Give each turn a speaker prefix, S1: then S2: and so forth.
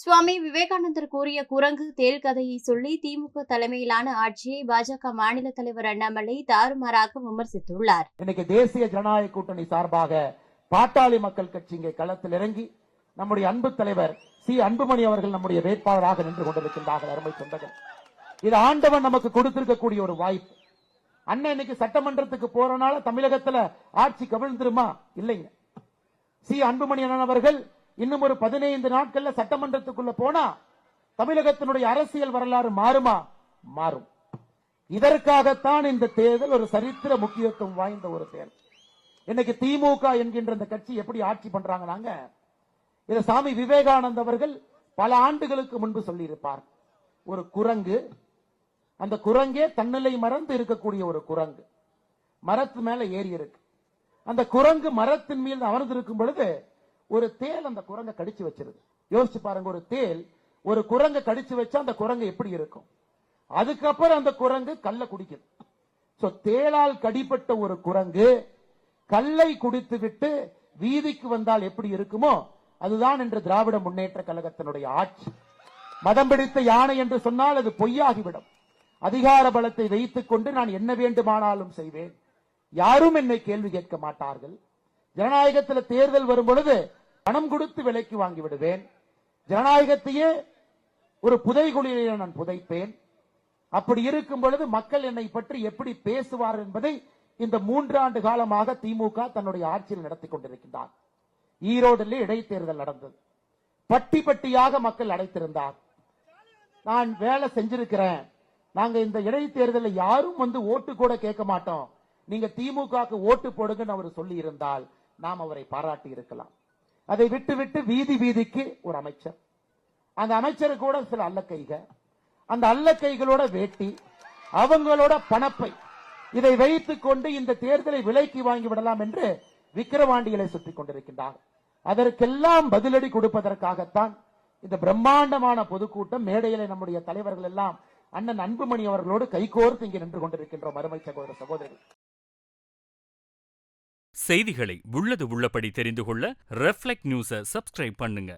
S1: சுவாமி விவேகானந்தர் கூறிய குரங்கு தேல் கதையை சொல்லி திமுக தலைமையிலான ஆட்சியை பாஜக மாநில தலைவர் அண்ணாமலை தாறுமாறாக விமர்சித்துள்ளார்.
S2: இன்னைக்கு தேசிய ஜனநாயக கூட்டணி சார்பாக பாட்டாளி மக்கள் கட்சி இங்கே களத்தில் இறங்கி நம்முடைய அன்பு தலைவர் சி அன்புமணி அவர்கள் நம்முடைய வேட்பாளராக நின்று கொண்டிருக்கின்றார்கள். அருமை சொந்தங்கள், இது ஆண்டவன் நமக்கு கொடுத்திருக்கக்கூடிய ஒரு வாய்ப்பு. அண்ணன் இன்னைக்கு சட்டமன்றத்துக்கு போறனால தமிழகத்துல ஆட்சி கவிழ்ந்துருமா? இல்லைங்க. சி அன்புமணி அண்ணன் அவர்கள் இன்னும் ஒரு 15 நாட்கள்ல சட்டமன்றத்துக்குள்ள போனா தமிழகத்தினுடைய அரசியல் வரலாறு மாறுமா? மாறும். இதற்காகத்தான் இந்த தேர்தல் ஒரு சரித்திர முக்கியத்துவம் வாய்ந்த ஒரு தேர்தல். இன்னைக்கு திமுக என்கின்ற இந்த கட்சி எப்படி ஆட்சி பண்றாங்க? இதை சாமி விவேகானந்த அவர்கள் பல ஆண்டுகளுக்கு முன்பு சொல்லி இருப்பார். ஒரு குரங்கு, அந்த குரங்கே தன்னிலை மறந்து இருக்கக்கூடிய ஒரு குரங்கு மரத்து மேல ஏறி இருக்கு. அந்த குரங்கு மரத்தின் மீது அமர்ந்திருக்கும் பொழுது ஒரு தேல் அந்த குரங்கை கடிச்சு வச்சிருது. யோசிச்சு பாருங்க, ஒரு தேல் ஒரு குரங்கை கடிச்சு வச்சா அந்த குரங்கு எப்படி இருக்கும்? அதுக்கப்புறம் அந்த குரங்கு கல்லை குடிக்குது. தேளால் கடிப்பட்ட ஒரு குரங்கு கல்லை குடித்து விட்டு வீதிக்கு வந்தால் எப்படி இருக்குமோ அதுதான் இன்று திராவிட முன்னேற்ற கழகத்தினுடைய ஆட்சி. மதம் பிடித்த யானை என்று சொன்னால் அது பொய்யாகிவிடும். அதிகார பலத்தை வைத்துக் கொண்டு நான் என்ன வேண்டுமானாலும் செய்வேன், யாரும் என்னை கேள்வி கேட்க மாட்டார்கள். ஜனநாயகத்தில் தேர்தல் வரும் பொழுது பணம் கொடுத்து விலைக்கு வாங்கி விடுவேன். ஜனநாயகத்தையே ஒரு புதைகுழியை நான் புதைப்பேன். அப்படி இருக்கும் பொழுது மக்கள் என்னை பற்றி எப்படி பேசுவார் என்பதை இந்த 3 ஆண்டு காலமாக திமுக தன்னுடைய ஆட்சியில் நடத்தி கொண்டிருக்கின்றார். ஈரோடில் இடைத்தேர்தல் நடந்தது. பட்டி பட்டியாக மக்கள் அடைத்திருந்தார். நான் வேலை செஞ்சிருக்கிறேன், நாங்க இந்த இடைத்தேர்தலில் யாரும் வந்து ஓட்டு கூட கேட்க மாட்டோம், நீங்க திமுக ஓட்டு போடுங்கன்னு அவர் சொல்லி இருந்தால் நாம் அவரை பாராட்டி இருக்கலாம். அதை விட்டு விட்டு வீதி வீதிக்கு ஒரு அமைச்சர், அந்த அமைச்சர் கூட சில அல்லக்கைக, அந்த அல்லக்கைகளோட வேட்டி, அவங்களோட பணப்பை, இதை வைத்துக் கொண்டு இந்த தேர்தலை விலைக்கு வாங்கி விடலாம் என்று விக்கிரவாண்டிகளை சுற்றிக் கொண்டிருக்கின்றார். அதற்கெல்லாம் பதிலடி கொடுப்பதற்காகத்தான் இந்த பிரம்மாண்டமான பொதுக்கூட்டம். மேடையில நம்முடைய தலைவர்கள் எல்லாம் அண்ணன் அன்புமணி அவர்களோடு கைகோர்த்து இங்கே நின்று கொண்டிருக்கின்றோம். அருமை சகோதர சகோதரி,
S3: செய்திகளை உள்ளது உள்ளபடி தெரிந்து கொள்ள ரெஃப்ளெக்ட் நியூஸை சப்ஸ்கிரைப் பண்ணுங்க.